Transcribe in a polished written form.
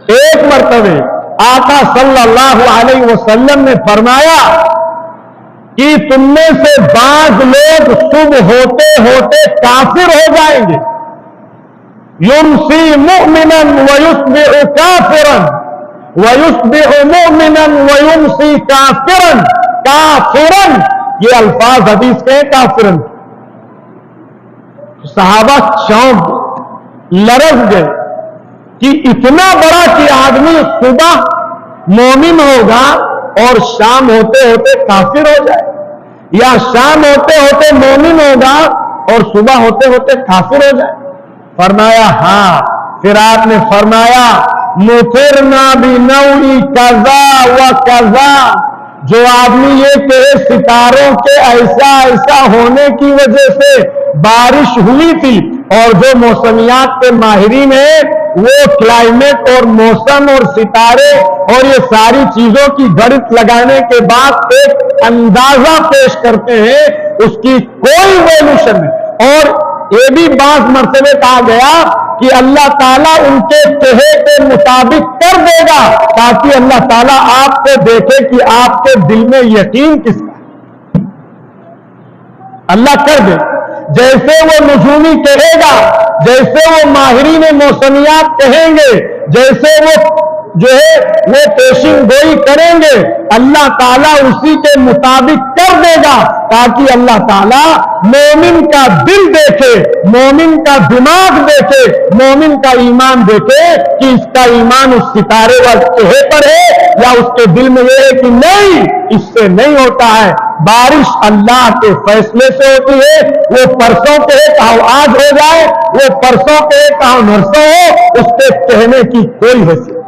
ایک مرتبہ آقا صلی اللہ علیہ وسلم نے فرمایا کہ تم میں سے بعض لوگ صبح ہوتے ہوتے کافر ہو جائیں گے، یمسی مؤمنا ویصبح کافرا ویصبح مؤمنا ویمسی کافرا کافرا، یہ الفاظ حدیث کے ہیں کافرا۔ صحابہ چونک لرز گئے کہ اتنا بڑا کہ آدمی صبح مومن ہوگا اور شام ہوتے ہوتے کافر ہو جائے، یا شام ہوتے ہوتے مومن ہوگا اور صبح ہوتے ہوتے کافر ہو جائے؟ فرمایا ہاں۔ پھر آپ نے فرمایا مُطِرْنَا بِنَوْعِ کَذَا وَکَذَا، جو آدمی یہ کہے ستاروں کے ایسا ایسا ہونے کی وجہ سے بارش ہوئی تھی، اور جو موسمیات کے ماہرین ہیں وہ کلائمیٹ اور موسم اور ستارے اور یہ ساری چیزوں کی گھڑت لگانے کے بعد ایک اندازہ پیش کرتے ہیں، اس کی کوئی ویلیوشن نہیں۔ اور یہ بھی بعض مرتبہ کہا گیا کہ اللہ تعالیٰ ان کے کہے کے مطابق کر دے گا تاکہ اللہ تعالیٰ آپ کو دیکھے کہ آپ کے دل میں یقین کس کا، اللہ کر دے۔ جیسے وہ نجومی کہے گا، جیسے وہ ماہرین موسمیات کہیں گے، جیسے وہ جو ہے وہ پیشین گوئی کریں گے، اللہ تعالیٰ اسی کے مطابق کر دے گا تاکہ اللہ تعالیٰ مومن کا دل دیکھے، مومن کا دماغ دیکھے، مومن کا ایمان دیکھے کہ اس کا ایمان اس ستارے والے کہے پر ہے یا اس کے دل میں یہ ہے کہ نہیں، اس سے نہیں ہوتا ہے۔ بارش اللہ کے فیصلے سے ہوتی ہے، وہ پرسوں کہے کہاں آج ہو جائے، وہ پرسوں کہے کہاں نرسوں ہو، اس کے کہنے کی کوئی حیثیت